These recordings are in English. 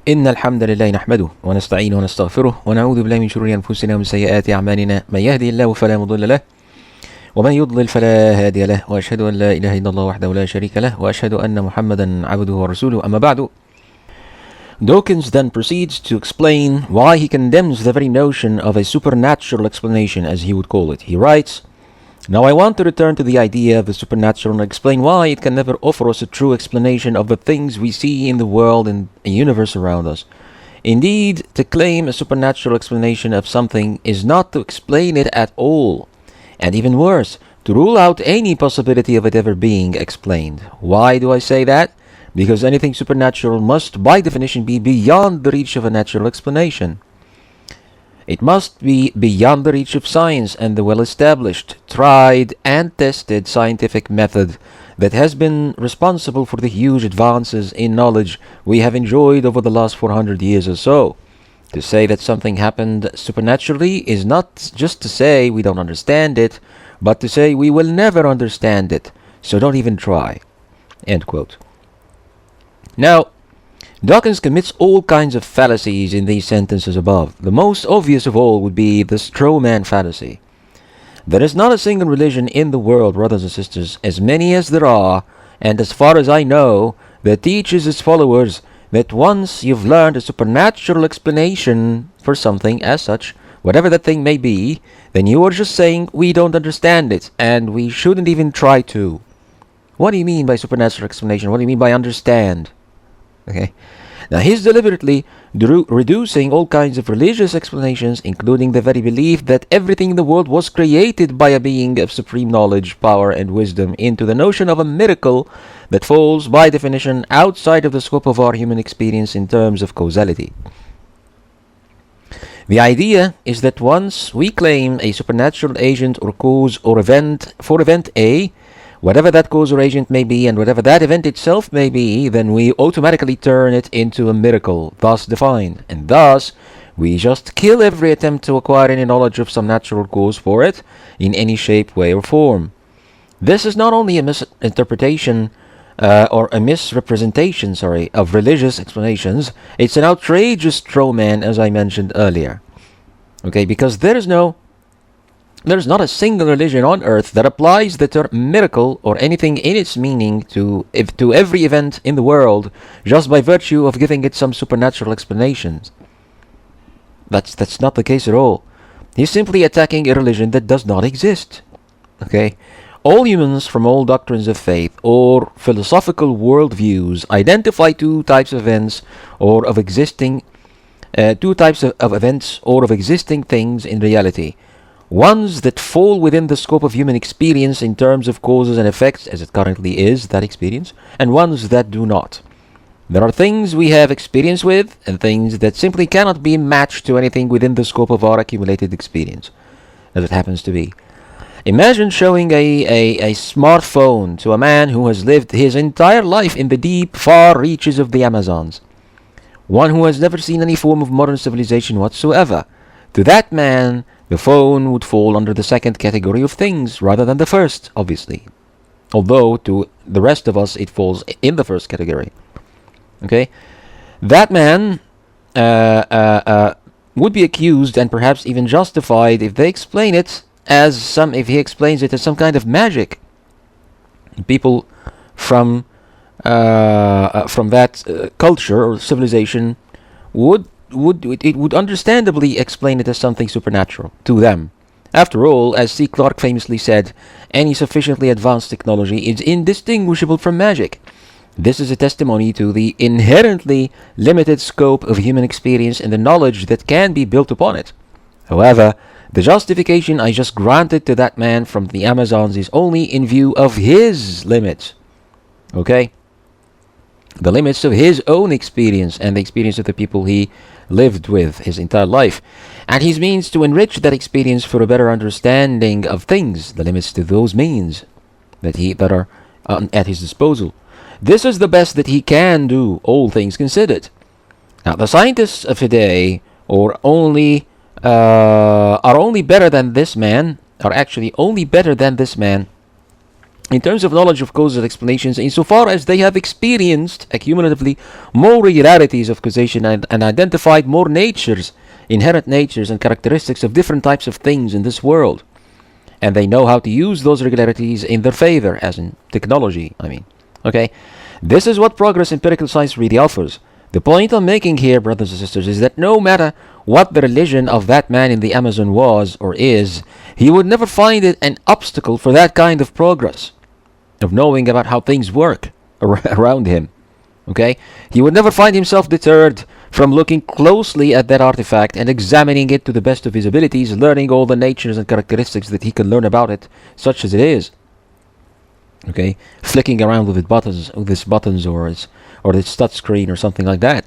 إن الحمد لله نحمده ونستعينه ونستغفره ونعوذ بالله من شرور أنفسنا ومن سيئات أعمالنا من يهدي الله فلا مضل له ومن يضلل فلا هادي له وأشهد أن لا إله إلا الله وحده لا شريك له وأشهد أن محمدا عبده ورسوله أما بعد. Dawkins then proceeds to explain why he condemns the very notion of a supernatural explanation, as he would call it. He writes, "Now I want to return to the idea of the supernatural and explain why it can never offer us a true explanation of the things we see in the world and the universe around us. Indeed, to claim a supernatural explanation of something is not to explain it at all, and even worse, to rule out any possibility of it ever being explained. Why do I say that? Because anything supernatural must, by definition, be beyond the reach of a natural explanation. It must be beyond the reach of science and the well-established, tried and tested scientific method that has been responsible for the huge advances in knowledge we have enjoyed over the last 400 years or so. To say that something happened supernaturally is not just to say we don't understand it, but to say we will never understand it, so don't even try." End quote. Now, Dawkins commits all kinds of fallacies in these sentences above. The most obvious of all would be the straw man fallacy. There is not a single religion in the world, brothers and sisters, as many as there are, and as far as I know, that teaches its followers that once you've learned a supernatural explanation for something as such, whatever that thing may be, then you are just saying we don't understand it, and we shouldn't even try to. What do you mean by supernatural explanation? What do you mean by understand? Okay. Now he's deliberately reducing all kinds of religious explanations, including the very belief that everything in the world was created by a being of supreme knowledge, power, and wisdom, into the notion of a miracle that falls, by definition, outside of the scope of our human experience in terms of causality. The idea is that once we claim a supernatural agent or cause or event for event A, whatever that cause or agent may be, and whatever that event itself may be, then we automatically turn it into a miracle, thus defined. And thus, we just kill every attempt to acquire any knowledge of some natural cause for it, in any shape, way, or form. This is not only a misinterpretation, or a misrepresentation, of religious explanations, it's an outrageous straw man, as I mentioned earlier. Okay, because there's not a single religion on earth that applies the term miracle or anything in its meaning to every event in the world just by virtue of giving it some supernatural explanations. That's not the case at all. He's simply attacking a religion that does not exist. Okay? All humans from all doctrines of faith or philosophical worldviews identify two types of events or of existing things in reality. Ones that fall within the scope of human experience in terms of causes and effects, as it currently is, that experience, and ones that do not. There are things we have experience with, and things that simply cannot be matched to anything within the scope of our accumulated experience, as it happens to be. Imagine showing a smartphone to a man who has lived his entire life in the deep, far reaches of the Amazons. One who has never seen any form of modern civilization whatsoever. To that man, the phone would fall under the second category of things rather than the first, obviously. Although to the rest of us it falls in the first category. Okay? That man would be accused and perhaps even justified if he explains it as some kind of magic. People from that culture or civilization would understandably explain it as something supernatural to them. After all, as C. Clarke famously said, any sufficiently advanced technology is indistinguishable from magic. This is a testimony to the inherently limited scope of human experience and the knowledge that can be built upon it. However, the justification I just granted to that man from the Amazons is only in view of his limits. Okay? The limits of his own experience and the experience of the people he lived with his entire life, and his means to enrich that experience for a better understanding of things, the limits to those means that are at his disposal. This is the best that he can do, all things considered. Now, the scientists of today are only better than this man in terms of knowledge of causes and explanations, insofar as they have experienced accumulatively more regularities of causation and identified more natures, inherent natures and characteristics of different types of things in this world. And they know how to use those regularities in their favor, as in technology, I mean. Okay? This is what progress empirical science really offers. The point I'm making here, brothers and sisters, is that no matter what the religion of that man in the Amazon was or is, he would never find it an obstacle for that kind of progress, of knowing about how things work around him. Okay? He would never find himself deterred from looking closely at that artifact and examining it to the best of his abilities, learning all the natures and characteristics that he can learn about it, such as it is. Okay? Flicking around with its buttons or its touch screen or something like that.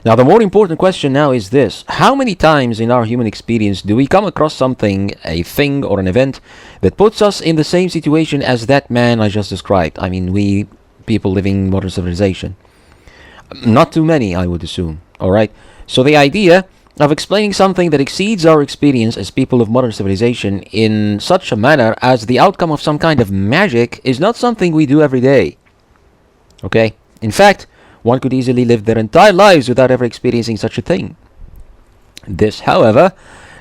Now, the more important question now is this: how many times in our human experience do we come across something, a thing or an event, that puts us in the same situation as that man I just described? I mean, we people living in modern civilization. Not too many, I would assume. Alright? So the idea of explaining something that exceeds our experience as people of modern civilization in such a manner as the outcome of some kind of magic is not something we do every day. Okay? In fact, one could easily live their entire lives without ever experiencing such a thing. This, however,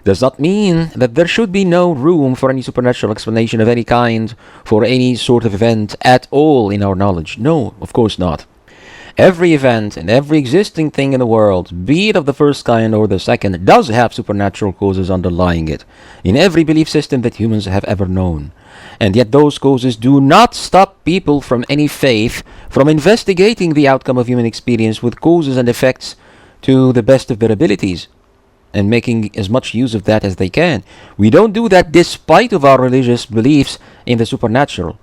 does not mean that there should be no room for any supernatural explanation of any kind for any sort of event at all in our knowledge. No, of course not. Every event and every existing thing in the world, be it of the first kind or the second, does have supernatural causes underlying it, in every belief system that humans have ever known. And yet those causes do not stop people from any faith from investigating the outcome of human experience with causes and effects to the best of their abilities, and making as much use of that as they can. We don't do that despite of our religious beliefs in the supernatural.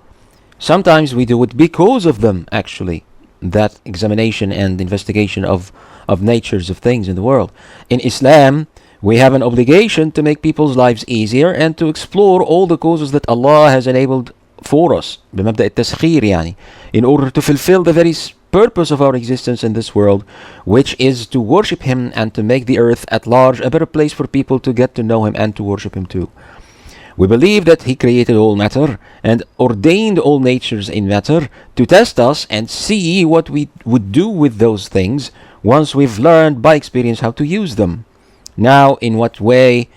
Sometimes we do it because of them, actually. That examination and investigation of natures of things in the world. In Islam, we have an obligation to make people's lives easier and to explore all the causes that Allah has enabled for us, بمبدأ التسخير يعني, in order to fulfill the very purpose of our existence in this world, which is to worship Him and to make the earth at large a better place for people to get to know Him and to worship Him too. We believe that He created all matter and ordained all natures in matter to test us and see what we would do with those things once we've learned by experience how to use them. Now, in what way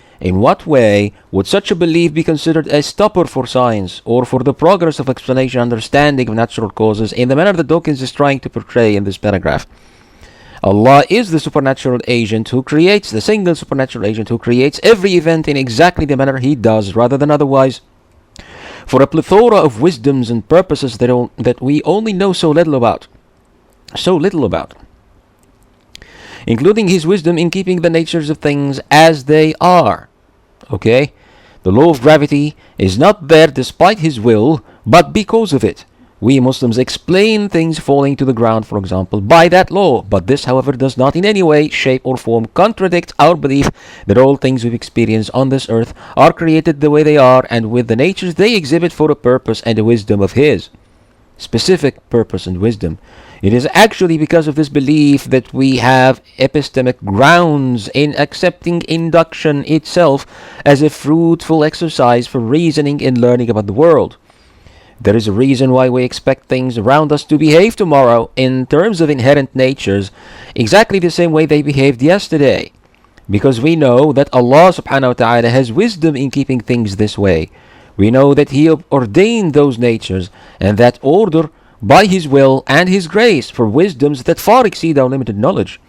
would such a belief be considered a stopper for science or for the progress of explanation and understanding of natural causes in the manner that Dawkins is trying to portray in this paragraph? Allah is the supernatural agent who creates, the single supernatural agent who creates every event in exactly the manner He does, rather than otherwise. For a plethora of wisdoms and purposes that we only know so little about, including His wisdom in keeping the natures of things as they are. Okay? The law of gravity is not there despite His will, but because of it. We Muslims explain things falling to the ground, for example, by that law, but this, however, does not in any way, shape or form contradict our belief that all things we've experienced on this earth are created the way they are and with the natures they exhibit for a purpose and a wisdom of His. Specific purpose and wisdom. It is actually because of this belief that we have epistemic grounds in accepting induction itself as a fruitful exercise for reasoning and learning about the world. There is a reason why we expect things around us to behave tomorrow in terms of inherent natures exactly the same way they behaved yesterday. Because we know that Allah subhanahu wa ta'ala has wisdom in keeping things this way. We know that He ordained those natures and that order by His will and His grace for wisdoms that far exceed our limited knowledge.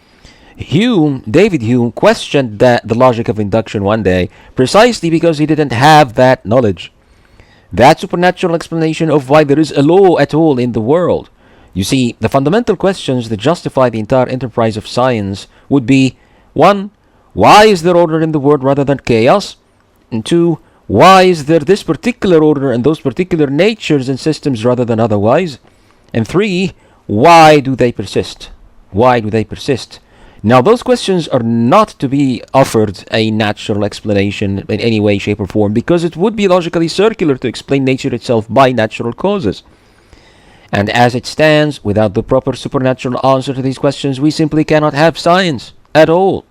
David Hume questioned the logic of induction one day precisely because he didn't have that knowledge. That supernatural explanation of why there is a law at all in the world. You see, the fundamental questions that justify the entire enterprise of science would be: 1. Why is there order in the world rather than chaos? And 2. Why is there this particular order and those particular natures and systems rather than otherwise? And 3. Why do they persist? Why do they persist? Now, those questions are not to be offered a natural explanation in any way, shape, or form, because it would be logically circular to explain nature itself by natural causes. And as it stands, without the proper supernatural answer to these questions, we simply cannot have science at all.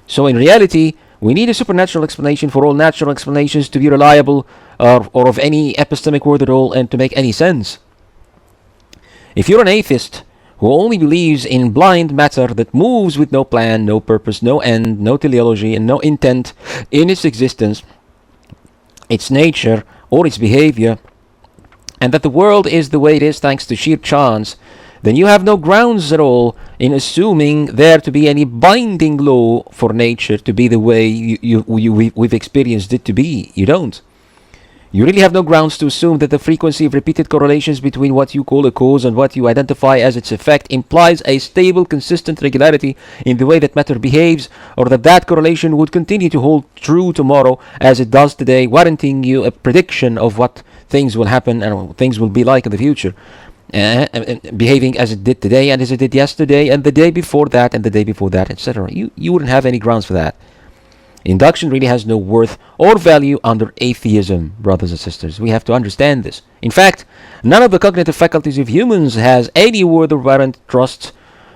So in reality, We need a supernatural explanation for all natural explanations to be reliable or of any epistemic worth at all and to make any sense. If you're an atheist who only believes in blind matter that moves with no plan, no purpose, no end, no teleology, and no intent in its existence, its nature, or its behavior, and that the world is the way it is thanks to sheer chance, then you have no grounds at all in assuming there to be any binding law for nature to be the way we've experienced it to be. You don't. You really have no grounds to assume that the frequency of repeated correlations between what you call a cause and what you identify as its effect implies a stable, consistent regularity in the way that matter behaves, or that that correlation would continue to hold true tomorrow as it does today, warranting you a prediction of what things will happen and what things will be like in the future. Behaving as it did today and as it did yesterday and the day before that and the day before that, etc. You wouldn't have any grounds for that. Induction really has no worth or value under atheism, brothers and sisters. We have to understand this. In fact, none of the cognitive faculties of humans has any worth or warrant trust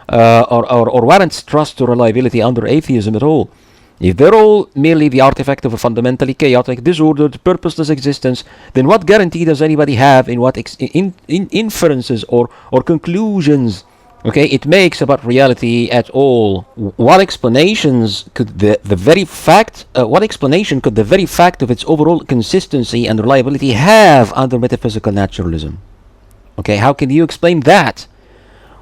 or warrants trust or reliability under atheism at all. If they're all merely the artifact of a fundamentally chaotic, disordered, purposeless existence, then what guarantee does anybody have in what inferences or conclusions it makes about reality at all? What explanations could the very fact of its overall consistency and reliability have under metaphysical naturalism? How can you explain that?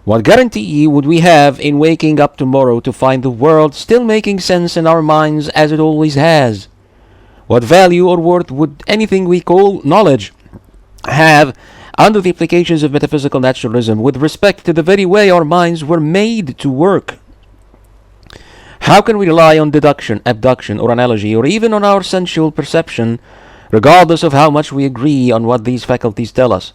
What guarantee would we have in waking up tomorrow to find the world still making sense in our minds as it always has? What value or worth would anything we call knowledge have under the applications of metaphysical naturalism with respect to the very way our minds were made to work? How can we rely on deduction, abduction, or analogy, or even on our sensual perception, regardless of how much we agree on what these faculties tell us?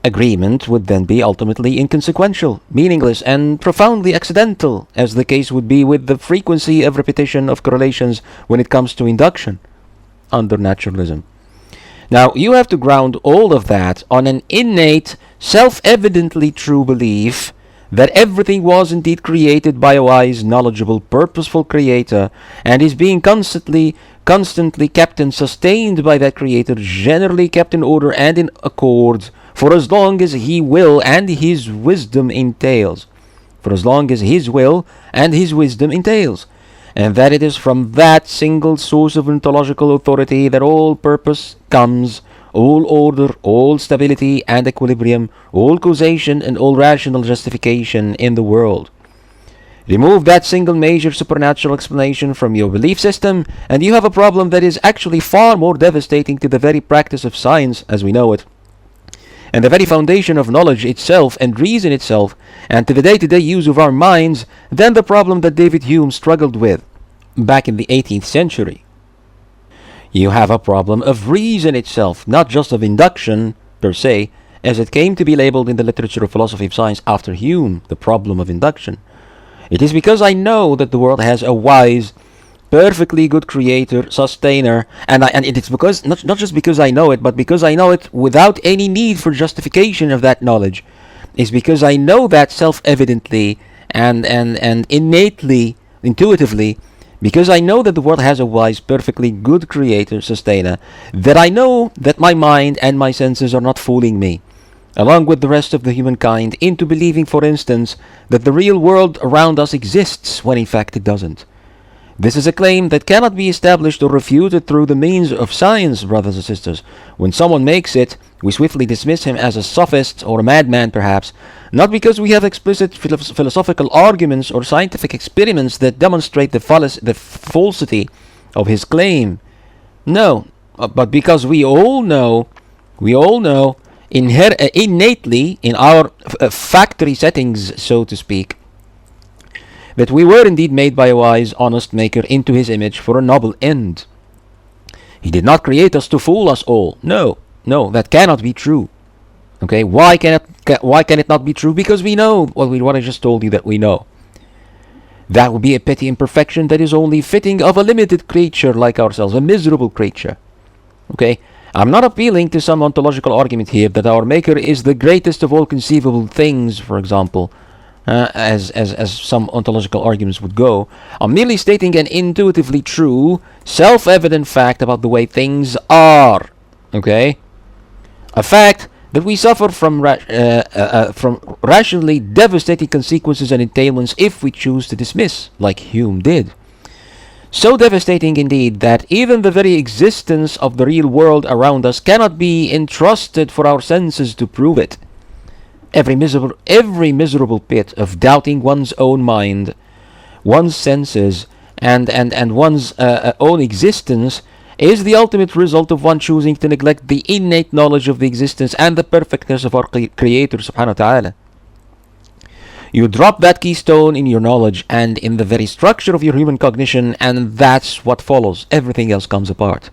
Agreement would then be ultimately inconsequential, meaningless, and profoundly accidental, as the case would be with the frequency of repetition of correlations when it comes to induction under naturalism. Now, you have to ground all of that on an innate, self-evidently true belief that everything was indeed created by a wise, knowledgeable, purposeful creator, and is being constantly kept and sustained by that creator, generally kept in order and in accord, for as long as he will and his wisdom entails. For as long as his will and his wisdom entails. And that it is from that single source of ontological authority that all purpose comes, all order, all stability and equilibrium, all causation and all rational justification in the world. Remove that single major supernatural explanation from your belief system, and you have a problem that is actually far more devastating to the very practice of science as we know it, and the very foundation of knowledge itself and reason itself, and to the day-to-day use of our minds, than the problem that David Hume struggled with back in the 18th century. You have a problem of reason itself, not just of induction per se, as it came to be labeled in the literature of philosophy of science after Hume, the problem of induction. It is because I know that the world has a wise, perfectly good creator, sustainer, and it's because not just because I know it, but because I know it without any need for justification of that knowledge. It's because I know that self-evidently and innately, intuitively, because I know that the world has a wise, perfectly good creator, sustainer, that I know that my mind and my senses are not fooling me, along with the rest of the humankind, into believing, for instance, that the real world around us exists, when in fact it doesn't. This is a claim that cannot be established or refuted through the means of science, brothers and sisters. When someone makes it, we swiftly dismiss him as a sophist or a madman perhaps, not because we have explicit philosophical arguments or scientific experiments that demonstrate the falsity of his claim. No, but because we all know innately in our factory settings, so to speak, that we were indeed made by a wise, honest maker into his image for a noble end. He did not create us to fool us all. No, that cannot be true. Why can it not be true? Because we know what I just told you that we know. That would be a petty imperfection that is only fitting of a limited creature like ourselves, a miserable creature. I'm not appealing to some ontological argument here that our maker is the greatest of all conceivable things, for example. as some ontological arguments would go, are merely stating an intuitively true, self-evident fact about the way things are. Okay? A fact that we suffer from rationally devastating consequences and entailments if we choose to dismiss, like Hume did. So devastating indeed that even the very existence of the real world around us cannot be entrusted for our senses to prove it. Every miserable pit of doubting one's own mind, one's senses, and one's own existence is the ultimate result of one choosing to neglect the innate knowledge of the existence and the perfectness of our Creator subhanahu wa ta'ala. You drop that keystone in your knowledge and in the very structure of your human cognition, and that's what follows. Everything else comes apart.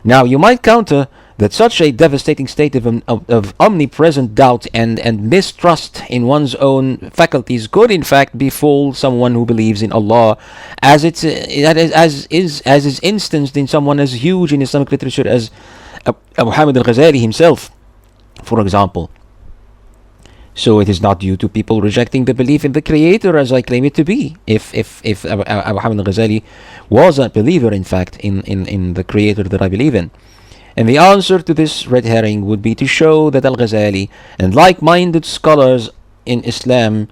Now, you might counter that such a devastating state of omnipresent doubt and mistrust in one's own faculties could in fact befall someone who believes in Allah, as is instanced in someone as huge in Islamic literature as Muhammad al-Ghazali himself, for example. So it is not due to people rejecting the belief in the Creator as I claim it to be. If Muhammad al-Ghazali was a believer, in fact, in the Creator that I believe in. And the answer to this red herring would be to show that al-Ghazali and like-minded scholars in Islam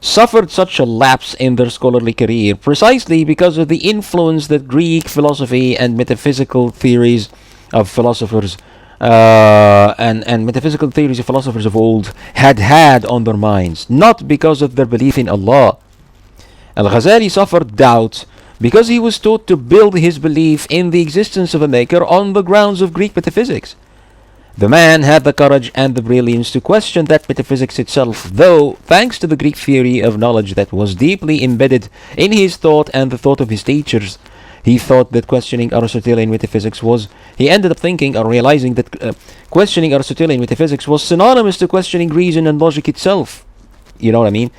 suffered such a lapse in their scholarly career precisely because of the influence that Greek philosophy and metaphysical theories of philosophers and metaphysical theories of philosophers of old had on their minds, not because of their belief in Allah. Al-Ghazali suffered doubt because he was taught to build his belief in the existence of a maker on the grounds of Greek metaphysics. The man had the courage and the brilliance to question that metaphysics itself, though, thanks to the Greek theory of knowledge that was deeply embedded in his thought and the thought of his teachers, he thought that questioning Aristotelian metaphysics was, he ended up thinking or realizing that questioning Aristotelian metaphysics was synonymous to questioning reason and logic itself. You know what I mean?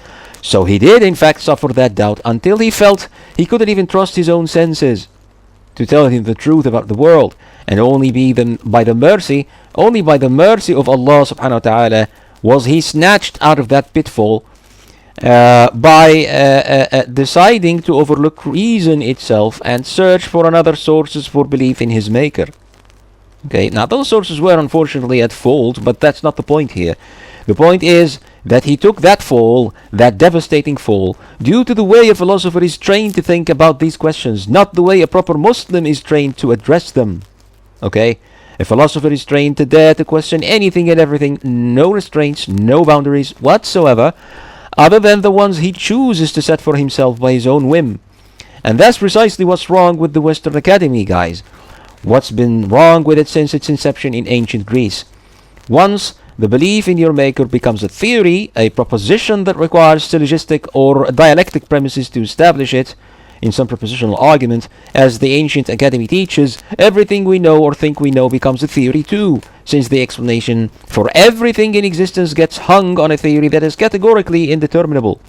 So he did in fact suffer that doubt until he felt he couldn't even trust his own senses to tell him the truth about the world, and only by the mercy of Allah subhanahu wa ta'ala was he snatched out of that pitfall by deciding to overlook reason itself and search for another sources for belief in his maker. Okay, now those sources were unfortunately at fault, but that's not the point here. The point is that he took that fall, that devastating fall, due to the way a philosopher is trained to think about these questions, not the way a proper Muslim is trained to address them. Okay? A philosopher is trained to dare to question anything and everything, no restraints, no boundaries whatsoever, other than the ones he chooses to set for himself by his own whim. And that's precisely what's wrong with the Western Academy, guys. What's been wrong with it since its inception in ancient Greece. Once the belief in your maker becomes a theory, a proposition that requires syllogistic or dialectic premises to establish it, in some propositional argument, as the ancient academy teaches, everything we know or think we know becomes a theory too, since the explanation for everything in existence gets hung on a theory that is categorically indeterminable.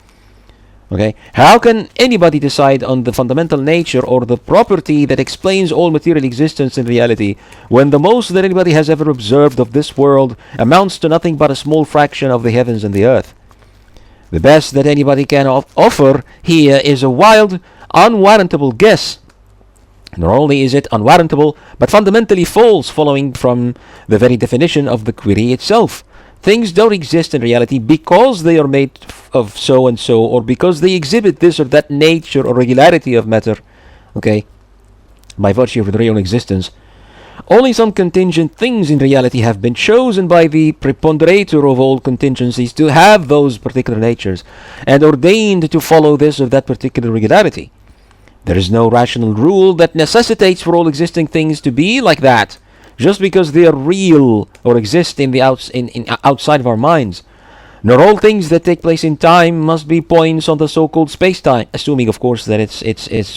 Okay? How can anybody decide on the fundamental nature or the property that explains all material existence in reality when the most that anybody has ever observed of this world amounts to nothing but a small fraction of the heavens and the earth? The best that anybody can offer here is a wild, unwarrantable guess. Not only is it unwarrantable, but fundamentally false, following from the very definition of the query itself. Things don't exist in reality because they are made of so and so, or because they exhibit this or that nature or regularity of matter, okay, by virtue of their own existence. Only some contingent things in reality have been chosen by the preponderator of all contingencies to have those particular natures, and ordained to follow this or that particular regularity. There is no rational rule that necessitates for all existing things to be like that, just because they are real or exist in the outside of our minds. Not all things that take place in time must be points on the so-called space-time, assuming, of course, that it's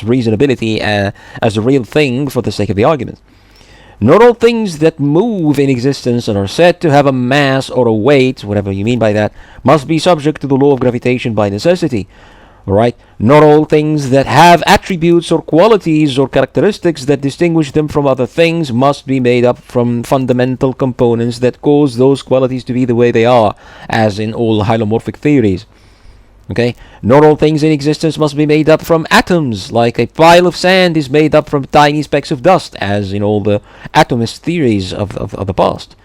reasonability as a real thing for the sake of the argument. Not all things that move in existence and are said to have a mass or a weight, whatever you mean by that, must be subject to the law of gravitation by necessity. Alright? Not all things that have attributes or qualities or characteristics that distinguish them from other things must be made up from fundamental components that cause those qualities to be the way they are, as in all hylomorphic theories. Okay, not all things in existence must be made up from atoms, like a pile of sand is made up from tiny specks of dust, as in all the atomist theories of the past.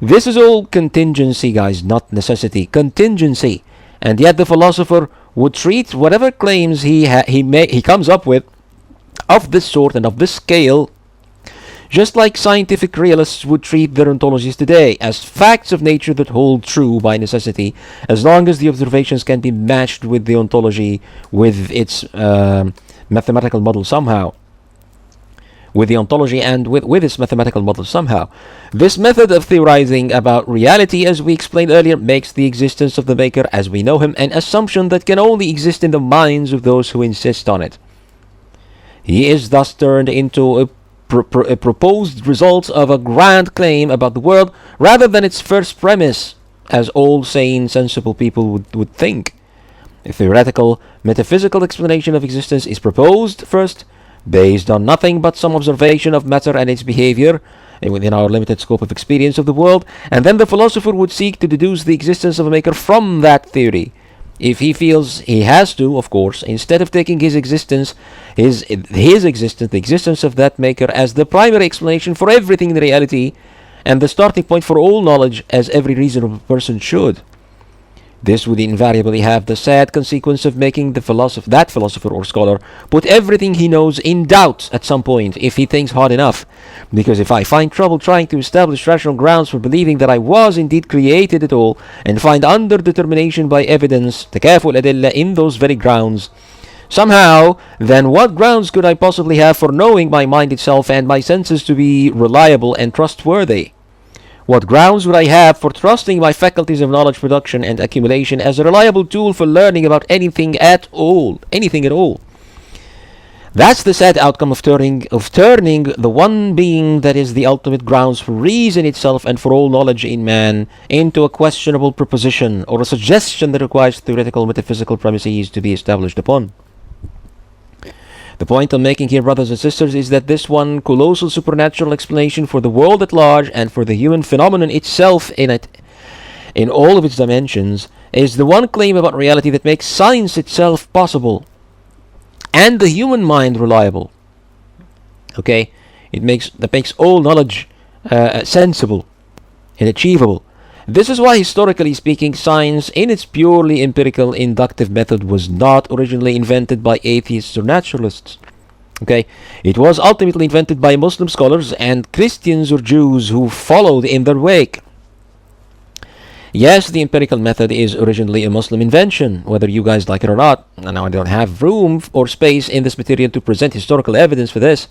This is all contingency, guys, not necessity. Contingency. And yet the philosopher would treat whatever claims he comes up with of this sort and of this scale, just like scientific realists would treat their ontologies today, as facts of nature that hold true by necessity, as long as the observations can be matched with the ontology, with its mathematical model somehow. With the ontology and with its mathematical model somehow. This method of theorizing about reality, as we explained earlier, makes the existence of the Maker as we know him an assumption that can only exist in the minds of those who insist on it. He is thus turned into a proposed result of a grand claim about the world rather than its first premise, as all sane, sensible people would think. A theoretical, metaphysical explanation of existence is proposed first, based on nothing but some observation of matter and its behavior within our limited scope of experience of the world, and then the philosopher would seek to deduce the existence of a maker from that theory. If he feels he has to, of course, instead of taking his existence, the existence of that maker as the primary explanation for everything in reality, and the starting point for all knowledge, as every reasonable person should. This would invariably have the sad consequence of making that philosopher or scholar put everything he knows in doubt at some point, if he thinks hard enough. Because if I find trouble trying to establish rational grounds for believing that I was indeed created at all, and find underdetermination by evidence, تكافؤ الأدلة, in those very grounds, somehow, then what grounds could I possibly have for knowing my mind itself and my senses to be reliable and trustworthy? What grounds would I have for trusting my faculties of knowledge production and accumulation as a reliable tool for learning about anything at all? Anything at all. That's the sad outcome of turning the one being that is the ultimate grounds for reason itself and for all knowledge in man into a questionable proposition or a suggestion that requires theoretical metaphysical premises to be established upon. The point I'm making here, brothers and sisters, is that this one colossal supernatural explanation for the world at large and for the human phenomenon itself in all of its dimensions, is the one claim about reality that makes science itself possible and the human mind reliable. Okay? That makes all knowledge sensible and achievable. This is why, historically speaking, science in its purely empirical inductive method was not originally invented by atheists or naturalists. Okay? It was ultimately invented by Muslim scholars and Christians or Jews who followed in their wake. Yes, the empirical method is originally a Muslim invention, whether you guys like it or not. Now, I don't have room or space in this material to present historical evidence for this,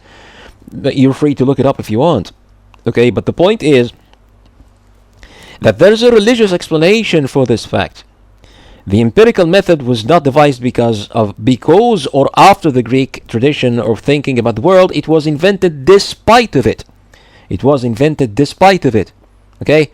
but you're free to look it up if you want. Okay, but the point is that there's a religious explanation for this fact. The empirical method was not devised because or after the Greek tradition of thinking about the world. It was invented despite of it. Okay?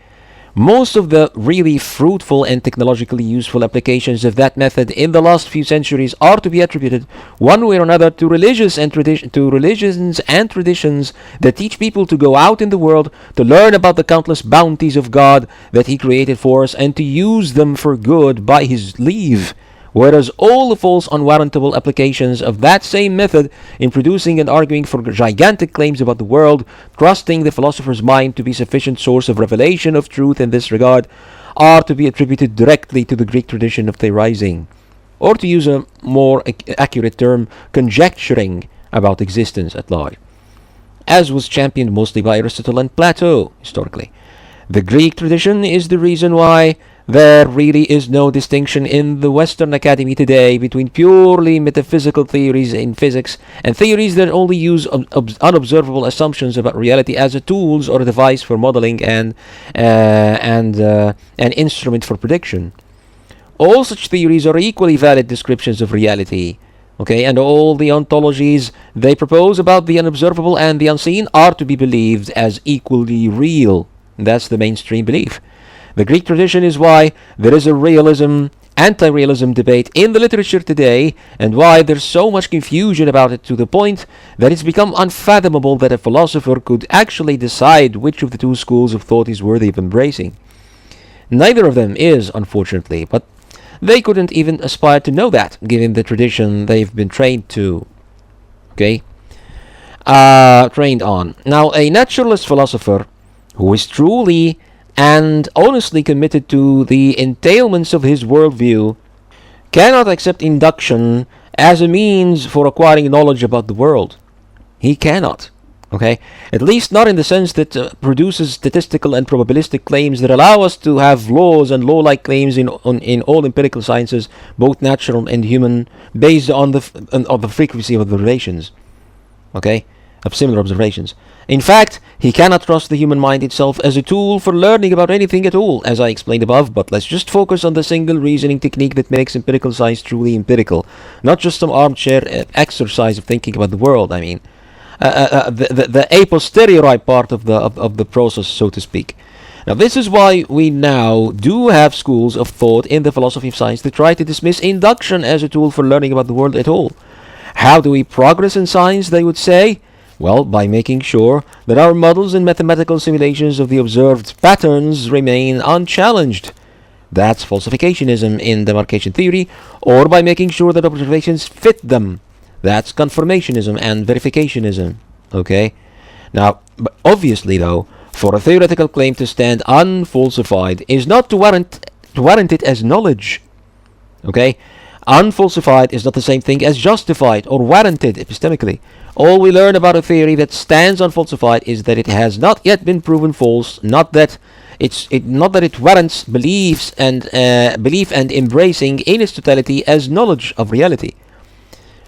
Most of the really fruitful and technologically useful applications of that method in the last few centuries are to be attributed one way or another to religions and traditions that teach people to go out in the world to learn about the countless bounties of God that He created for us and to use them for good by His leave. Whereas all the false unwarrantable applications of that same method in producing and arguing for gigantic claims about the world, trusting the philosopher's mind to be sufficient source of revelation of truth in this regard, are to be attributed directly to the Greek tradition of theorizing, or to use a more accurate term, conjecturing about existence at large, as was championed mostly by Aristotle and Plato historically. The Greek tradition is the reason why there really is no distinction in the Western Academy today between purely metaphysical theories in physics and theories that only use unobservable assumptions about reality as a tools or a device for modeling and an instrument for prediction. All such theories are equally valid descriptions of reality. Okay, and all the ontologies they propose about the unobservable and the unseen are to be believed as equally real. That's the mainstream belief. The Greek tradition is why there is a anti-realism debate in the literature today, and why there's so much confusion about it to the point that it's become unfathomable that a philosopher could actually decide which of the two schools of thought is worthy of embracing. Neither of them is, unfortunately, but they couldn't even aspire to know that, given the tradition they've been trained to. Okay? Trained on. Now, a naturalist philosopher who is truly and honestly committed to the entailments of his worldview cannot accept induction as a means for acquiring knowledge about the world. He cannot. Okay? At least not in the sense that produces statistical and probabilistic claims that allow us to have laws and law-like claims in all empirical sciences, both natural and human, based on the frequency of observations. Okay? Of similar observations. In fact, he cannot trust the human mind itself as a tool for learning about anything at all, as I explained above, but let's just focus on the single reasoning technique that makes empirical science truly empirical, not just some armchair exercise of thinking about the world. I mean, the a posteriori part of the process, so to speak. Now, this is why we now do have schools of thought in the philosophy of science that try to dismiss induction as a tool for learning about the world at all. How do we progress in science, they would say? Well, by making sure that our models and mathematical simulations of the observed patterns remain unchallenged. That's falsificationism in demarcation theory, or by making sure that observations fit them. That's confirmationism and verificationism. Okay? Now, obviously though, for a theoretical claim to stand unfalsified is not to warrant it as knowledge. Okay? Unfalsified is not the same thing as justified or warranted epistemically. All we learn about a theory that stands unfalsified is that it has not yet been proven false, not that it warrants belief and embracing in its totality as knowledge of reality.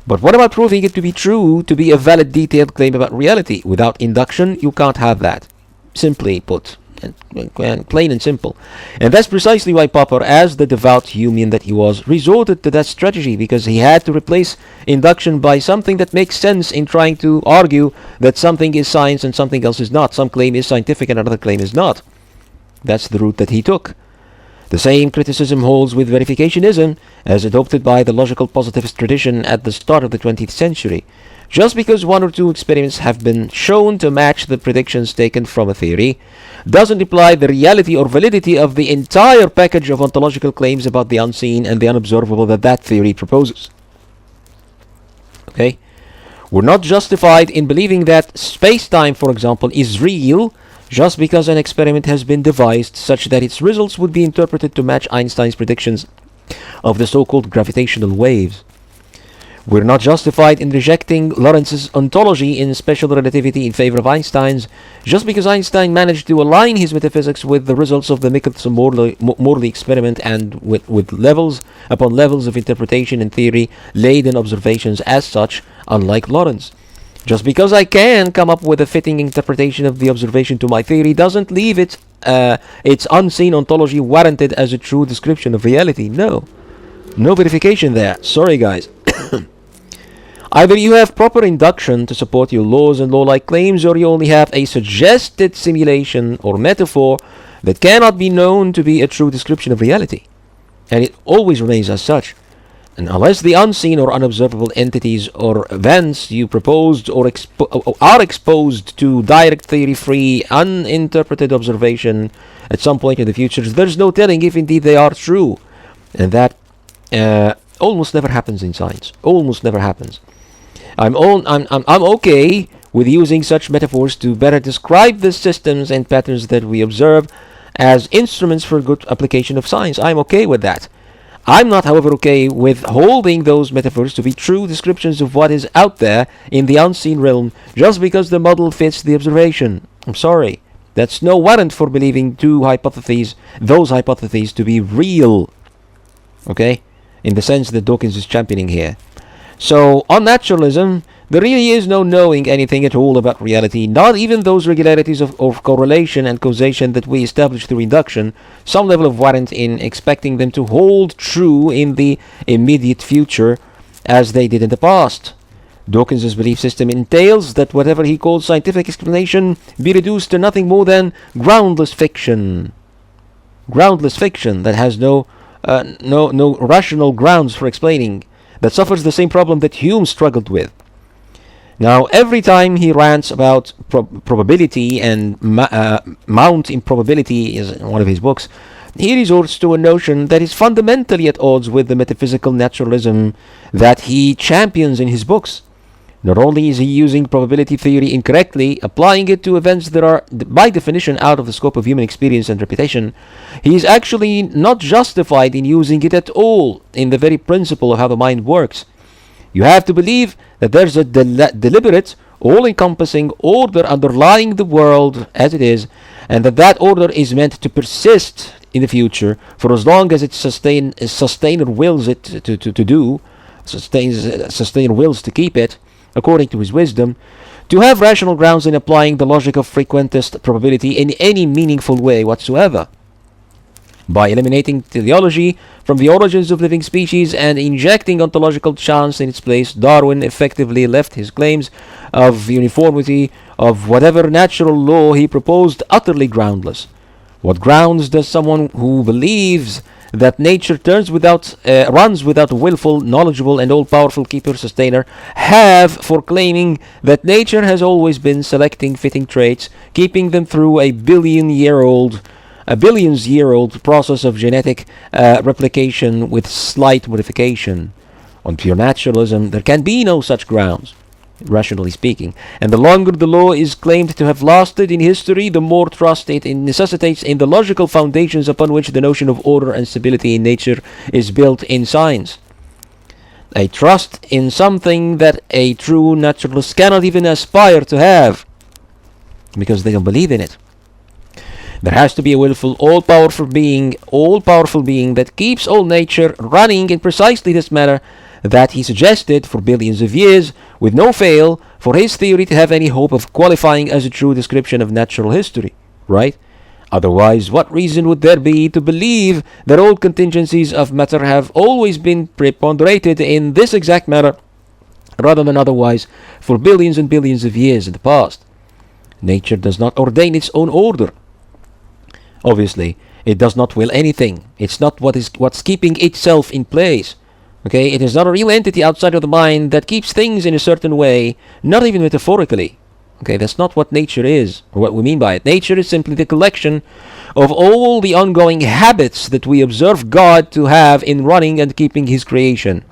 But what about proving it to be true, to be a valid detailed claim about reality? Without induction, you can't have that. Simply put. And plain and simple. And that's precisely why Popper, as the devout human that he was, resorted to that strategy, because he had to replace induction by something that makes sense in trying to argue that something is science and something else is not. Some claim is scientific and another claim is not. That's the route that he took. The same criticism holds with verificationism, as adopted by the logical positivist tradition at the start of the 20th century. Just because one or two experiments have been shown to match the predictions taken from a theory, doesn't imply the reality or validity of the entire package of ontological claims about the unseen and the unobservable that theory proposes. Okay? We're not justified in believing that space-time, for example, is real just because an experiment has been devised such that its results would be interpreted to match Einstein's predictions of the so-called gravitational waves. We're not justified in rejecting Lorenz's ontology in special relativity in favor of Einstein's just because Einstein managed to align his metaphysics with the results of the Michelson-Morley experiment and with levels upon levels of interpretation and theory laid in observations as such, unlike Lorenz. Just because I can come up with a fitting interpretation of the observation to my theory doesn't leave its unseen ontology warranted as a true description of reality. No verification there. Sorry, guys. Either you have proper induction to support your laws and law-like claims, or you only have a suggested simulation or metaphor that cannot be known to be a true description of reality. And it always remains as such. And unless the unseen or unobservable entities or events you proposed or are exposed to direct theory-free, uninterpreted observation at some point in the future, there's no telling if indeed they are true. And that almost never happens in science. Almost never happens. I'm okay with using such metaphors to better describe the systems and patterns that we observe as instruments for good application of science. I'm okay with that. I'm not, however, okay with holding those metaphors to be true descriptions of what is out there in the unseen realm just because the model fits the observation. I'm sorry. That's no warrant for believing those hypotheses to be real. Okay? In the sense that Dawkins is championing here. So, on naturalism, there really is no knowing anything at all about reality, not even those regularities of correlation and causation that we establish through induction, some level of warrant in expecting them to hold true in the immediate future as they did in the past. Dawkins' belief system entails that whatever he calls scientific explanation be reduced to nothing more than groundless fiction. Groundless fiction that has no rational grounds for explaining, that suffers the same problem that Hume struggled with. Now, every time he rants about probability and mount improbability is one of his books, he resorts to a notion that is fundamentally at odds with the metaphysical naturalism that he champions in his books. Not only is he using probability theory incorrectly, applying it to events that are by definition out of the scope of human experience and reputation, he is actually not justified in using it at all in the very principle of how the mind works. You have to believe that there's a deliberate, all-encompassing order underlying the world as it is, and that order is meant to persist in the future for as long as its sustainer wills it sustainer wills to keep it, according to his wisdom, to have rational grounds in applying the logic of frequentist probability in any meaningful way whatsoever. By eliminating teleology from the origins of living species and injecting ontological chance in its place, Darwin effectively left his claims of uniformity of whatever natural law he proposed utterly groundless. What grounds does someone who believes that nature runs without a willful, knowledgeable, and all-powerful keeper-sustainer have for claiming that nature has always been selecting fitting traits, keeping them through a billions-year-old process of genetic replication with slight modification? On pure naturalism, there can be no such grounds, rationally speaking, and the longer the law is claimed to have lasted in history, the more trust it necessitates in the logical foundations upon which the notion of order and stability in nature is built in science. A trust in something that a true naturalist cannot even aspire to have, because they don't believe in it. There has to be a willful, all-powerful being that keeps all nature running in precisely this manner that he suggested for billions of years, with no fail, for his theory to have any hope of qualifying as a true description of natural history, right? Otherwise, what reason would there be to believe that all contingencies of matter have always been preponderated in this exact manner, rather than otherwise, for billions and billions of years in the past? Nature does not ordain its own order. Obviously, it does not will anything. It's not what's keeping itself in place. Okay, it is not a real entity outside of the mind that keeps things in a certain way, not even metaphorically. Okay, that's not what nature is, or what we mean by it. Nature is simply the collection of all the ongoing habits that we observe God to have in running and keeping his creation.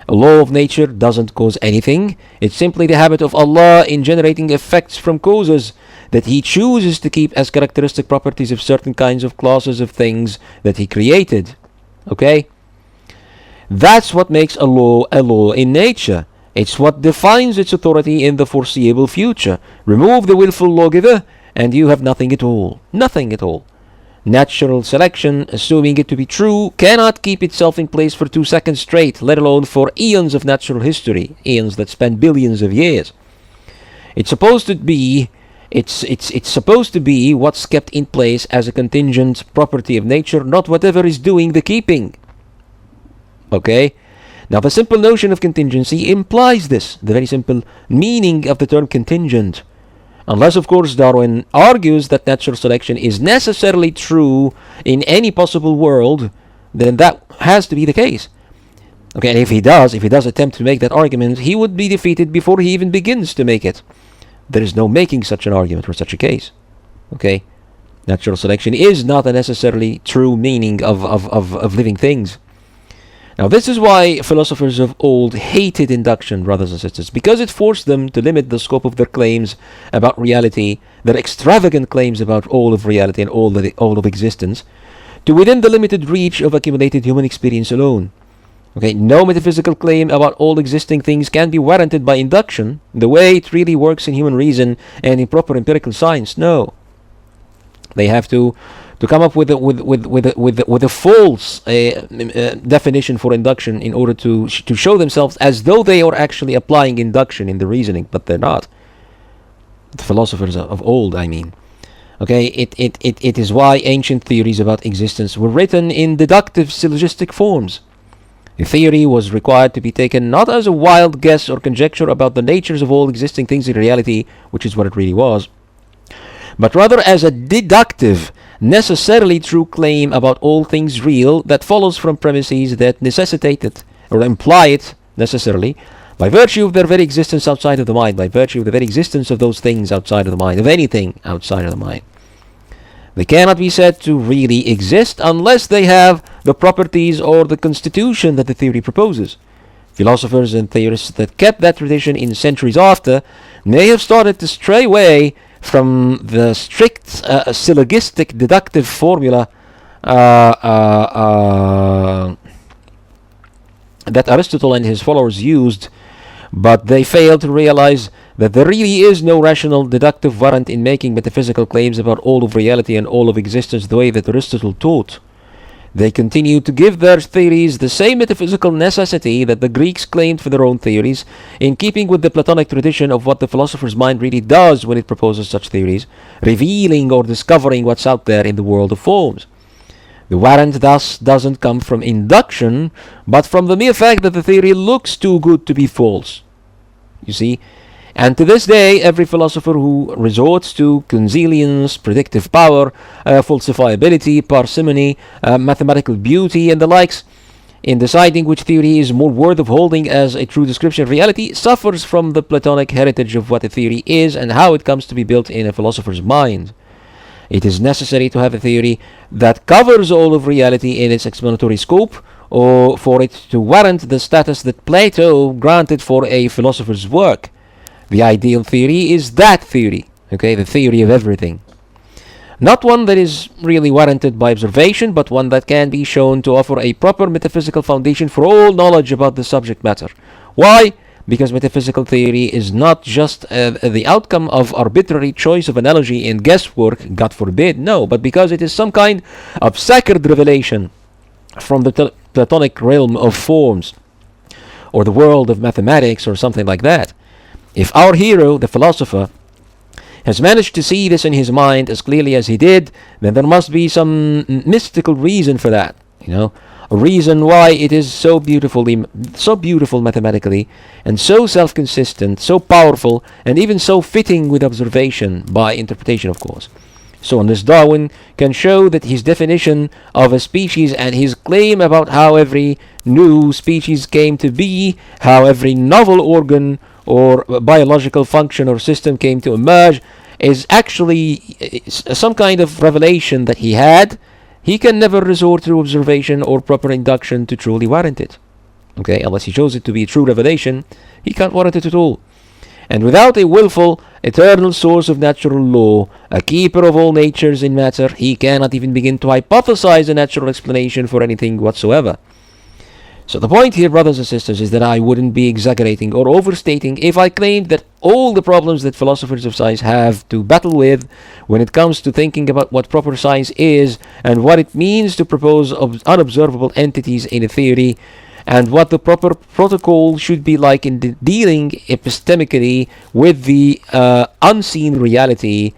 A law of nature doesn't cause anything. It's simply the habit of Allah in generating effects from causes that he chooses to keep as characteristic properties of certain kinds of classes of things that he created. Okay? That's what makes a law in nature. It's what defines its authority in the foreseeable future. Remove the willful lawgiver, and you have nothing at all. Nothing at all. Natural selection, assuming it to be true, cannot keep itself in place for 2 seconds straight, let alone for eons of natural history, eons that span billions of years. It's supposed to be what's kept in place as a contingent property of nature, not whatever is doing the keeping. Okay? Now, the simple notion of contingency implies this, the very simple meaning of the term contingent. Unless, of course, Darwin argues that natural selection is necessarily true in any possible world, then that has to be the case. Okay, and if he does attempt to make that argument, he would be defeated before he even begins to make it. There is no making such an argument for such a case. Okay? Natural selection is not a necessarily true meaning of living things. Now, this is why philosophers of old hated induction, brothers and sisters, because it forced them to limit the scope of their claims about reality, their extravagant claims about all of reality and all of existence, to within the limited reach of accumulated human experience alone. Okay, no metaphysical claim about all existing things can be warranted by induction, the way it really works in human reason and in proper empirical science. No, they have to come up with a false definition for induction in order to show themselves as though they are actually applying induction in the reasoning, but they're not. The philosophers of old, I mean. Okay, it is why ancient theories about existence were written in deductive syllogistic forms. The theory was required to be taken not as a wild guess or conjecture about the natures of all existing things in reality, which is what it really was, but rather as a deductive, necessarily true claim about all things real that follows from premises that necessitate it, or imply it necessarily, by virtue of their very existence outside of the mind, by virtue of the very existence of those things outside of the mind, of anything outside of the mind. They cannot be said to really exist unless they have the properties or the constitution that the theory proposes. Philosophers and theorists that kept that tradition in centuries after may have started to stray away from the strict syllogistic deductive formula that Aristotle and his followers used, but they failed to realize that there really is no rational deductive warrant in making metaphysical claims about all of reality and all of existence the way that Aristotle taught. They continue to give their theories the same metaphysical necessity that the Greeks claimed for their own theories, in keeping with the Platonic tradition of what the philosopher's mind really does when it proposes such theories, revealing or discovering what's out there in the world of forms. The warrant thus doesn't come from induction, but from the mere fact that the theory looks too good to be false. You see? And to this day, every philosopher who resorts to consilience, predictive power, falsifiability, parsimony, mathematical beauty, and the likes, in deciding which theory is more worth of holding as a true description of reality, suffers from the Platonic heritage of what a theory is and how it comes to be built in a philosopher's mind. It is necessary to have a theory that covers all of reality in its explanatory scope, or for it to warrant the status that Plato granted for a philosopher's work. The ideal theory is that theory, okay, the theory of everything. Not one that is really warranted by observation, but one that can be shown to offer a proper metaphysical foundation for all knowledge about the subject matter. Why? Because metaphysical theory is not just the outcome of arbitrary choice of analogy and guesswork, God forbid, no, but because it is some kind of sacred revelation from the Platonic realm of forms, or the world of mathematics, or something like that. If our hero, the philosopher, has managed to see this in his mind as clearly as he did, then there must be some mystical reason for that, a reason why it is so beautiful mathematically, and so self-consistent, so powerful, and even so fitting with observation, by interpretation of course. So unless Darwin can show that his definition of a species and his claim about how every new species came to be, how every novel organ or biological function or system came to emerge, is actually some kind of revelation that he had, he can never resort to observation or proper induction to truly warrant it. Okay, unless he shows it to be a true revelation, he can't warrant it at all. And without a willful, eternal source of natural law, a keeper of all natures in matter, he cannot even begin to hypothesize a natural explanation for anything whatsoever. So the point here, brothers and sisters, is that I wouldn't be exaggerating or overstating if I claimed that all the problems that philosophers of science have to battle with when it comes to thinking about what proper science is and what it means to propose unobservable entities in a theory, and what the proper protocol should be like in dealing epistemically with the unseen reality,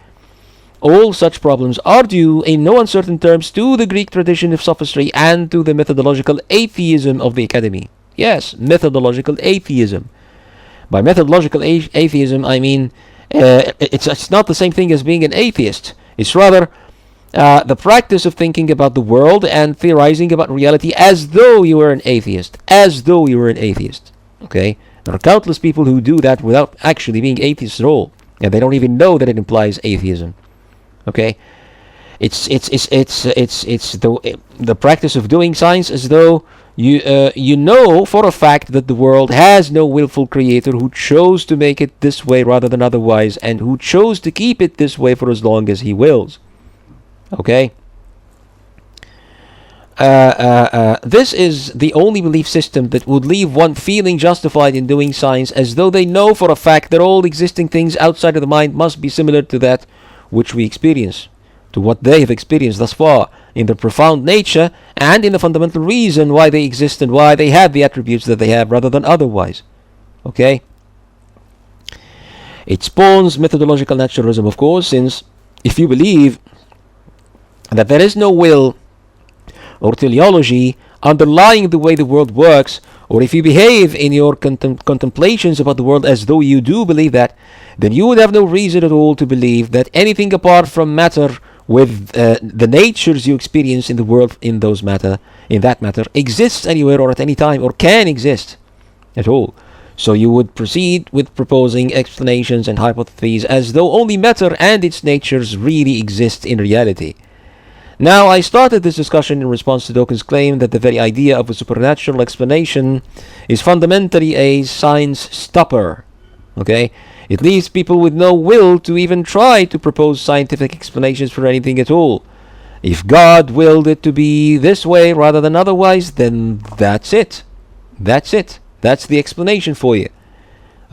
all such problems are due in no uncertain terms to the Greek tradition of sophistry and to the methodological atheism of the academy. Yes, methodological atheism. By methodological atheism, I mean it's not the same thing as being an atheist. It's rather the practice of thinking about the world and theorizing about reality as though you were an atheist. As though you were an atheist. Okay? There are countless people who do that without actually being atheists at all, and they don't even know that it implies atheism. Okay? It's the practice of doing science as though you know for a fact that the world has no willful creator who chose to make it this way rather than otherwise, and who chose to keep it this way for as long as he wills. Okay? This is the only belief system that would leave one feeling justified in doing science, as though they know for a fact that all existing things outside of the mind must be similar to that which we experience, to what they have experienced thus far, in their profound nature and in the fundamental reason why they exist and why they have the attributes that they have rather than otherwise. Okay? It spawns methodological naturalism, of course, since if you believe that there is no will or teleology underlying the way the world works, or if you behave in your contemplations about the world as though you do believe that, then you would have no reason at all to believe that anything apart from matter with the natures you experience in the world in that matter exists anywhere or at any time or can exist at all. So you would proceed with proposing explanations and hypotheses as though only matter and its natures really exist in reality. Now, I started this discussion in response to Dawkins' claim that the very idea of a supernatural explanation is fundamentally a science stopper. Okay? It leaves people with no will to even try to propose scientific explanations for anything at all. If God willed it to be this way rather than otherwise, then that's it. That's it. That's the explanation for you.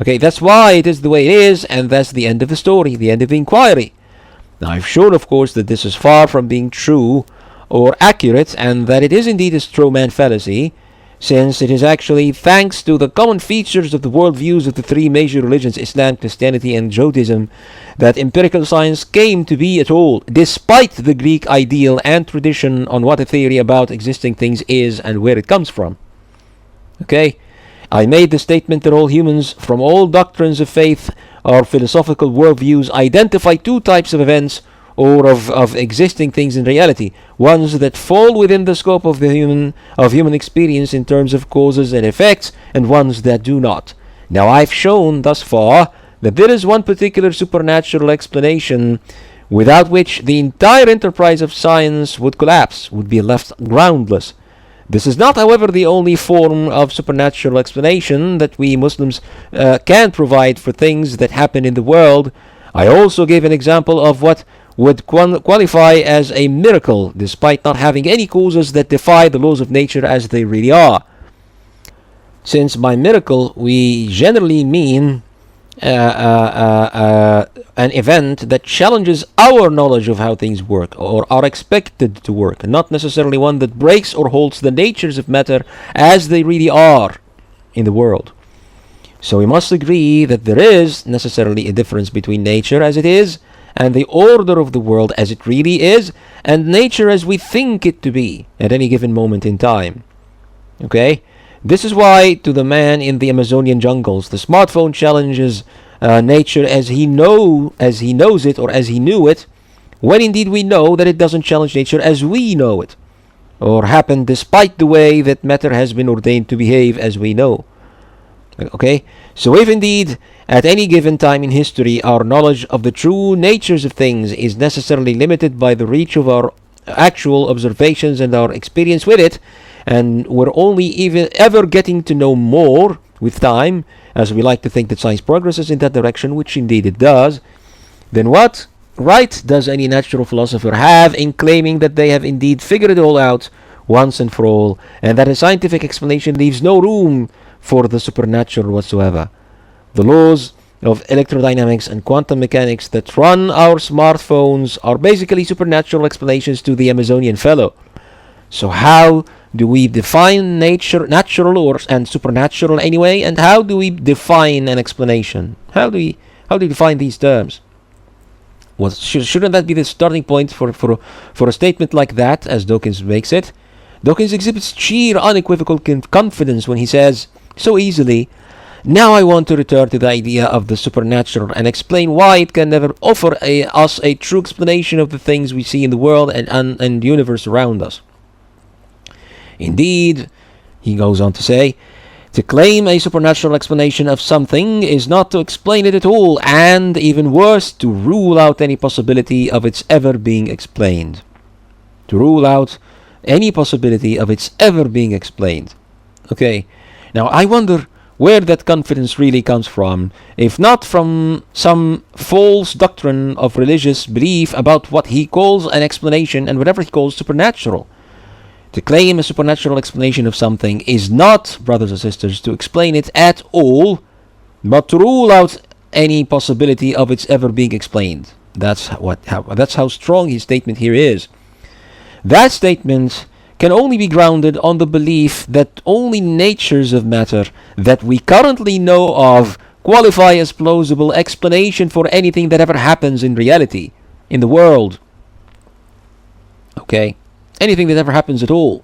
Okay, that's why it is the way it is, and that's the end of the story, the end of the inquiry. Now, I've shown, of course, that this is far from being true or accurate, and that it is indeed a straw man fallacy, since it is actually thanks to the common features of the worldviews of the three major religions, Islam, Christianity, and Judaism, that empirical science came to be at all, despite the Greek ideal and tradition on what a theory about existing things is and where it comes from. Okay? I made the statement that all humans, from all doctrines of faith or philosophical worldviews, identify two types of events or of existing things in reality. Ones that fall within the scope of human experience in terms of causes and effects, and ones that do not. Now, I've shown thus far that there is one particular supernatural explanation without which the entire enterprise of science would collapse, would be left groundless. This is not, however, the only form of supernatural explanation that we Muslims can provide for things that happen in the world. I also gave an example of what would qualify as a miracle, despite not having any causes that defy the laws of nature as they really are. Since by miracle we generally mean an event that challenges our knowledge of how things work or are expected to work, not necessarily one that breaks or halts the natures of matter as they really are in the world. So we must agree that there is necessarily a difference between nature as it is and the order of the world as it really is, and nature as we think it to be at any given moment in time. Okay? This is why, to the man in the Amazonian jungles, the smartphone challenges nature as he knows it or as he knew it, when indeed we know that it doesn't challenge nature as we know it, or happen despite the way that matter has been ordained to behave as we know. Okay? So if indeed at any given time in history our knowledge of the true natures of things is necessarily limited by the reach of our actual observations and our experience with it, and we're only ever getting to know more with time, as we like to think that science progresses in that direction, which indeed it does, then what right does any natural philosopher have in claiming that they have indeed figured it all out once and for all, and that a scientific explanation leaves no room for the supernatural whatsoever? The laws of electrodynamics and quantum mechanics that run our smartphones are basically supernatural explanations to the Amazonian fellow. So how do we define natural and supernatural anyway, and how do we define an explanation? How do we define these terms? Well, shouldn't that be the starting point for a statement like that, as Dawkins makes it? Dawkins exhibits sheer unequivocal confidence when he says so easily, "Now I want to return to the idea of the supernatural and explain why it can never offer us a true explanation of the things we see in the world and universe around us." Indeed, he goes on to say, to claim a supernatural explanation of something is not to explain it at all, and even worse, to rule out any possibility of its ever being explained. To rule out any possibility of its ever being explained. Okay, now I wonder where that confidence really comes from, if not from some false doctrine of religious belief about what he calls an explanation and whatever he calls supernatural. To claim a supernatural explanation of something is not, brothers and sisters, to explain it at all, but to rule out any possibility of its ever being explained. That's how strong his statement here is. That statement can only be grounded on the belief that only natures of matter that we currently know of qualify as plausible explanation for anything that ever happens in reality, in the world. Okay? Anything that ever happens at all.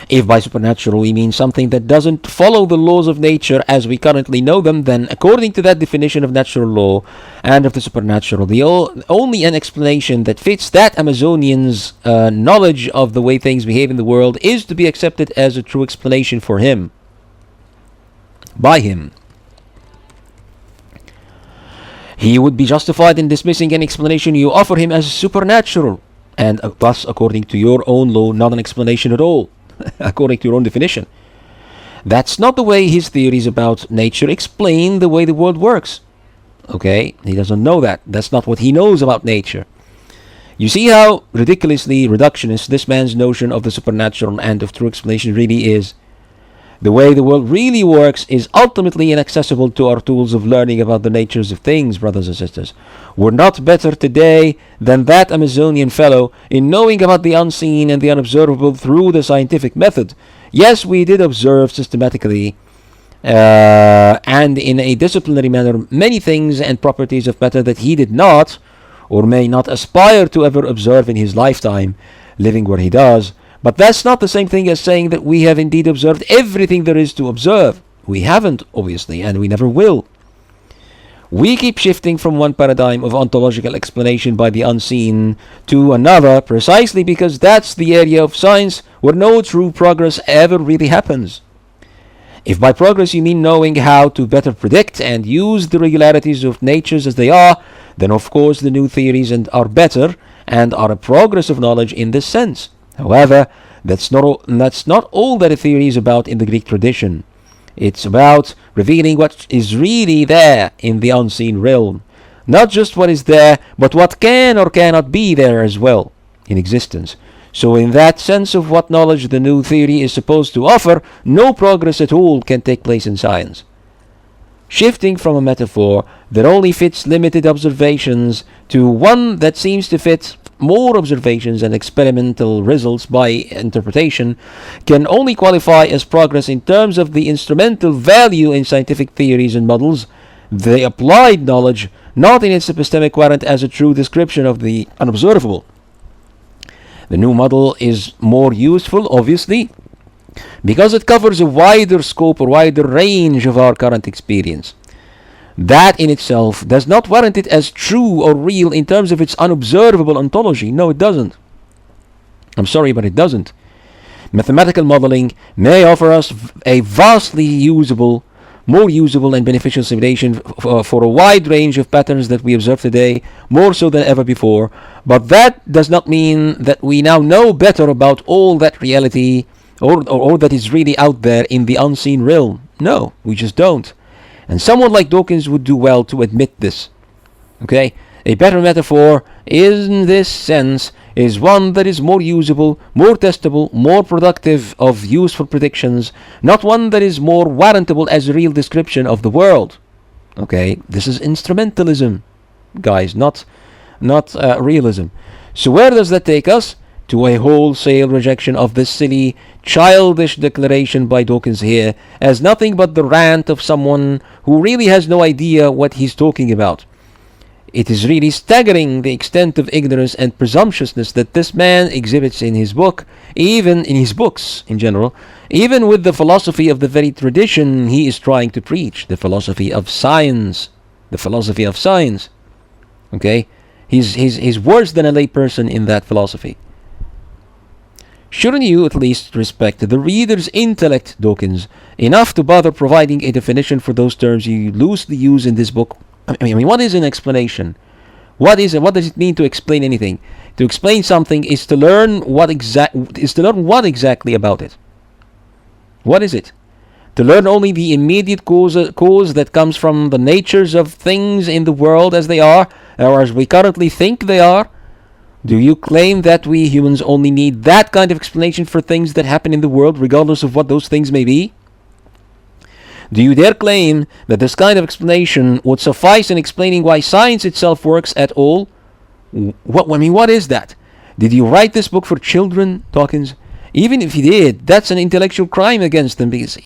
If by supernatural we mean something that doesn't follow the laws of nature as we currently know them, then according to that definition of natural law and of the supernatural, the only an explanation that fits that Amazonian's knowledge of the way things behave in the world is to be accepted as a true explanation for him. By him. he would be justified in dismissing an explanation you offer him as supernatural, and thus, according to your own law, not an explanation at all, according to your own definition. That's not the way his theories about nature explain the way the world works. Okay? He doesn't know that. That's not what he knows about nature. You see how ridiculously reductionist this man's notion of the supernatural and of true explanation really is. The way the world really works is ultimately inaccessible to our tools of learning about the natures of things, brothers and sisters. We're not better today than that Amazonian fellow in knowing about the unseen and the unobservable through the scientific method. Yes, we did observe systematically and in a disciplinary manner many things and properties of matter that he did not or may not aspire to ever observe in his lifetime, living where he does. But that's not the same thing as saying that we have indeed observed everything there is to observe. We haven't, obviously, and we never will. We keep shifting from one paradigm of ontological explanation by the unseen to another precisely because that's the area of science where no true progress ever really happens. If by progress you mean knowing how to better predict and use the regularities of natures as they are, then of course the new theories are better and are a progress of knowledge in this sense. However, that's not all that a theory is about in the Greek tradition. It's about revealing what is really there in the unseen realm. Not just what is there, but what can or cannot be there as well in existence. So in that sense of what knowledge the new theory is supposed to offer, no progress at all can take place in science. Shifting from a metaphor that only fits limited observations to one that seems to fit more observations and experimental results by interpretation can only qualify as progress in terms of the instrumental value in scientific theories and models, the applied knowledge, not in its epistemic warrant as a true description of the unobservable. The new model is more useful, obviously, because it covers a wider scope or wider range of our current experience. That in itself does not warrant it as true or real in terms of its unobservable ontology. No, it doesn't. I'm sorry, but it doesn't. Mathematical modeling may offer us a vastly more usable and beneficial simulation for a wide range of patterns that we observe today, more so than ever before, but that does not mean that we now know better about all that reality or that is really out there in the unseen realm. No, we just don't. And someone like Dawkins would do well to admit this. Okay? A better metaphor, in this sense, is one that is more usable, more testable, more productive of useful predictions, not one that is more warrantable as a real description of the world. Okay? This is instrumentalism, guys, not realism. So where does that take us? To a wholesale rejection of this silly, childish declaration by Dawkins here as nothing but the rant of someone who really has no idea what he's talking about. It is really staggering the extent of ignorance and presumptuousness that this man exhibits in his book, even in his books in general, even with the philosophy of the very tradition he is trying to preach, the philosophy of science. The philosophy of science. Okay? He's worse than a layperson in that philosophy. Shouldn't you at least respect the reader's intellect, Dawkins, enough to bother providing a definition for those terms you loosely use in this book? I mean, what is an explanation? What does it mean to explain anything? To explain something is to learn what exactly about it. What is it? To learn only the immediate cause that comes from the natures of things in the world as they are, or as we currently think they are? Do you claim that we humans only need that kind of explanation for things that happen in the world, regardless of what those things may be? Do you dare claim that this kind of explanation would suffice in explaining why science itself works at all? What is that? Did you write this book for children, Dawkins? Even if you did, that's an intellectual crime against them, because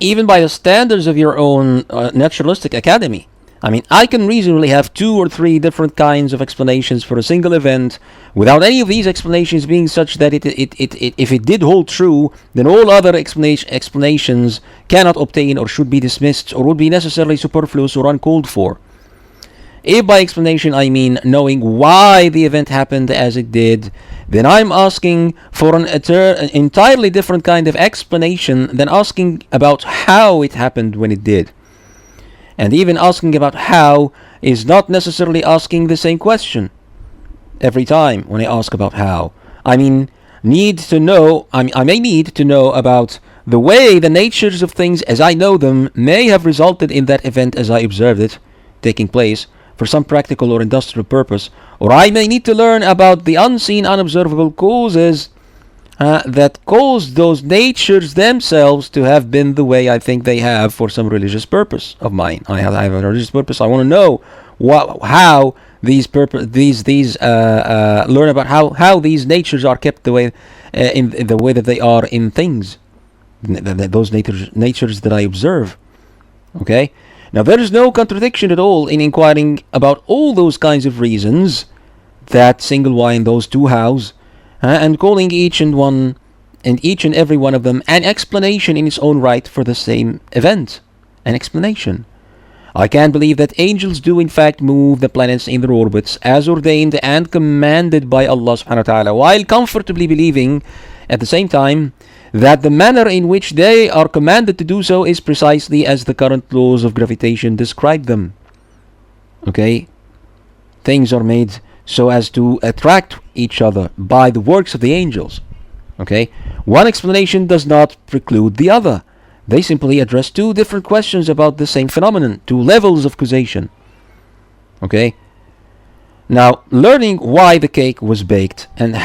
even by the standards of your own naturalistic academy. I mean, I can reasonably have 2 or 3 different kinds of explanations for a single event without any of these explanations being such that if it did hold true, then all other explanations cannot obtain or should be dismissed or would be necessarily superfluous or uncalled for. If by explanation I mean knowing why the event happened as it did, then I'm asking for an entirely different kind of explanation than asking about how it happened when it did. And even asking about how is not necessarily asking the same question every time when I ask about how. I may need to know about the way the natures of things as I know them may have resulted in that event as I observed it taking place for some practical or industrial purpose, or I may need to learn about the unseen, unobservable causes that caused those natures themselves to have been the way I think they have for some religious purpose of mine. I have a religious purpose. I want to know how learn about how these natures are kept the way in the way that they are in things, those natures that I observe. Okay. Now there is no contradiction at all in inquiring about all those kinds of reasons, that single why and those two hows, and calling each and every one of them an explanation in its own right for the same event. An explanation. I can believe that angels do in fact move the planets in their orbits as ordained and commanded by Allah subhanahu wa ta'ala, while comfortably believing at the same time that the manner in which they are commanded to do so is precisely as the current laws of gravitation describe them. Okay? Things are made so as to attract each other by the works of the angels. Okay? One explanation does not preclude the other. They simply address two different questions about the same phenomenon, two levels of causation. Okay? Now, learning why the cake was baked and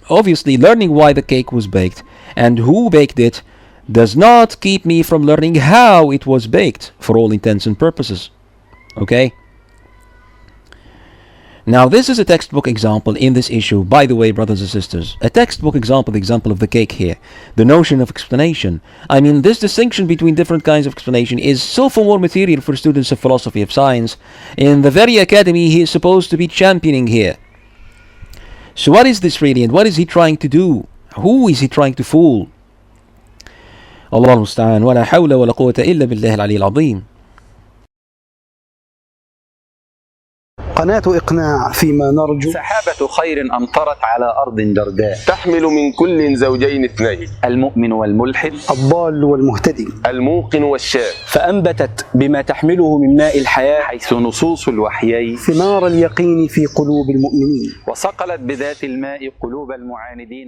obviously learning why the cake was baked and who baked it does not keep me from learning how it was baked for all intents and purposes. Okay? Now this is a textbook example in this issue, by the way, brothers and sisters. A textbook example, the example of the cake here. The notion of explanation. I mean, this distinction between different kinds of explanation is so far more material for students of philosophy of science in the very academy he is supposed to be championing here. So what is this really, and what is he trying to do? Who is he trying to fool? Allah al-musta'an, wa la hawla wa la quwwata illa billahi al-ali al-azim. قناة إقناع فيما نرجو. سحابة خير أمطرت على أرض جرداء تحمل من كل زوجين اثنين، المؤمن والملحد، الضال والمهتدي، الموقن والشاك، فأنبتت بما تحمله من ماء الحياة حيث نصوص الوحيين ثمار اليقين في قلوب المؤمنين، وصقلت بذات الماء قلوب المعاندين.